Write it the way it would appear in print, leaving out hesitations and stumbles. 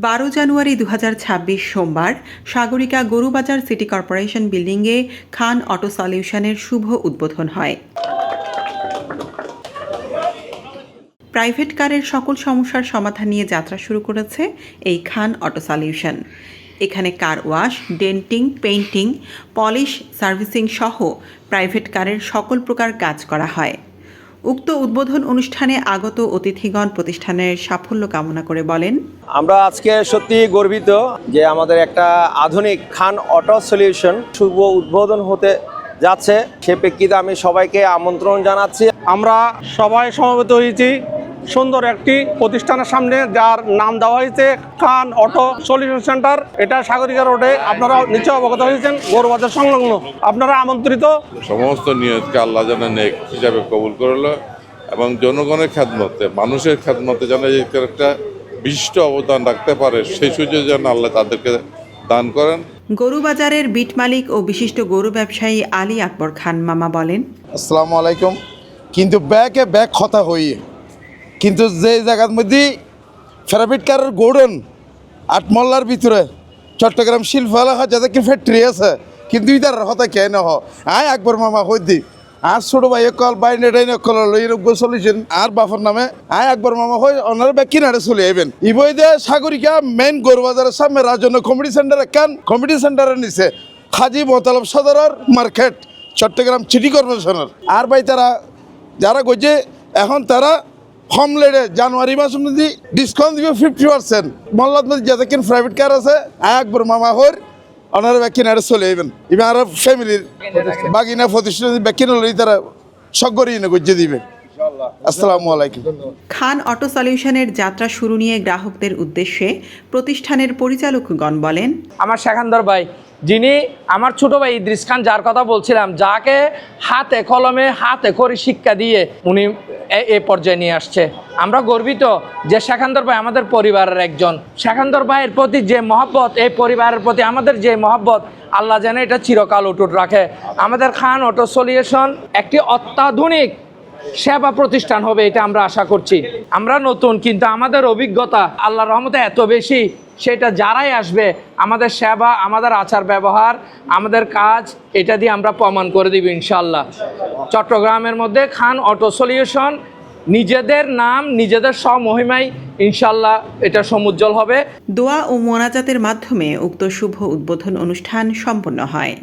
12 জানুয়ারি 2026 সোমবার Sagarika গরুবাজার city corporation বিল্ডিংয়ে খান auto সলিউশনের শুভ উদ্বোধন হয়। প্রাইভেট কারের সকল সমস্যার সমাধান নিয়ে যাত্রা শুরু করেছে এই খান অটো সলিউশন। এখানে car wash, denting, painting, polish, servicing সহ প্রাইভেট কারের সকল প্রকার কাজ করা হয়। উক্ত উদ্বোধন অনুষ্ঠানে আগত অতিথিগণ প্রতিষ্ঠানের সাফল্য কামনা করে বলেন, আমরা আজকে সত্যি গর্বিত যে আমাদের একটা আধুনিক খান অটো সলিউশন শুভ উদ্বোধন হতে যাচ্ছে। সে প্রেক্ষিতে আমি সবাইকে আমন্ত্রণ জানাচ্ছি। আমরা সবাই সমবেত হয়েছি সুন্দর একটি প্রতিষ্ঠানের সামনে, যার নাম দেওয়া হয়েছে খান অটো সলিউশন সেন্টার। এটা সাগরিকা রোডে, আপনারা নিশ্চয় অবগত হয়েছেন, গরুবাজার সংলগ্ন। আপনারা আমন্ত্রিত। সমস্ত নিয়তকে আল্লাহ যেন নেক হিসাবে কবুল করলো এবং জনগণের খেদমতে, মানুষের খেদমতে যেন একটা বিশিষ্ট অবদান রাখতে পারে, সেই সুযোগ যেন আল্লাহ তাদেরকে দান করেন। গরুবাজারের বিট মালিক ও বিশিষ্ট গরু ব্যবসায়ী আলী আকবর খান মামা বলেন, আসসালামু আলাইকুম। কিন্তু ব্যাগ কথা হইয়ে কিন্তু যে জায়গার মধ্যে প্রাইভেট কারের গোডন আটমল্লার ভিতরে চট্টগ্রাম শিল্প এলাকা যাতে কি ফ্যাক্টরি আছে, কিন্তু ইতার হতা কে নহ আয় আকবর মামা হইদি আর ছোটো ভাই কল বাইনে কল লইন চলিছেন আর বাফর নামে আয় আকবর মামা হই ওনার ব্যাগ কিনারে চলে আইবেন। ইবই দে সাগরিকা মেইন গরুবাজারের সামনে রাজন্য কমিটি সেন্টার একখান কমিটি সেন্টারের নিচে হাজি মোতালব সদরের মার্কেট চট্টগ্রাম সিটি কর্পোরেশনের। আর ভাই তারা যারা গজে এখন তারা হোম লেডে জানুয়ারি মাস মধ্যে ডিসকাউন্ট দিবে 50%। মল্লাদ মধ্যে যাতে কিন প্রাইভেট কার আছে আয় আকবর মামা হর ওনারা ব্যাগ কিনারে চলে আইবেন। এবার আর ফ্যামিলির বাগিনা প্রতিষ্ঠান ব্যাগ কিনে লই তারা সগরি এনে গজে দিবে। আসসালামু আলাইকুম। খান অটো সলিউশনের যাত্রা শুরু নিয়ে গ্রাহকদের উদ্দেশ্যে প্রতিষ্ঠানের পরিচালকগণ বলেন, আমার সেখানদার ভাই, যিনি আমার ছোট ভাই ইদ্রিস খান, যার কথা বলছিলাম, যাকে হাতে কলমে হাতে করে শিক্ষা দিয়ে উনি এ পর্যায়ে নিয়ে আসছে। আমরা গর্বিত যে সেখানদার ভাই আমাদের পরিবারের একজন। সেখানদার ভাইয়ের প্রতি যে মহব্বত, এই পরিবারের প্রতি আমাদের যে মহব্বত, আল্লাহ যেন এটা চিরকাল অটুট রাখে। আমাদের খান অটো সলিউশন একটি অত্যাধুনিক সেবা প্রতিষ্ঠান হবে, এটা আমরা আশা করছি। আমরা নতুন, কিন্তু আমাদের অভিজ্ঞতা আল্লাহর রহমতে এত বেশি, সেটা যারাই আসবে আমাদের সেবা, আমাদের আচার ব্যবহার, আমাদের কাজ, এটা দিয়ে আমরা প্রমাণ করে দিব ইনশাল্লাহ। চট্টগ্রামের মধ্যে খান অটো সলিউশন নিজেদের নাম, নিজেদের স্বমহিমায় ইনশাল্লাহ এটা সমুজ্জ্বল হবে। দোয়া ও মোনাজাতের মাধ্যমে উক্ত শুভ উদ্বোধন অনুষ্ঠান সম্পন্ন হয়।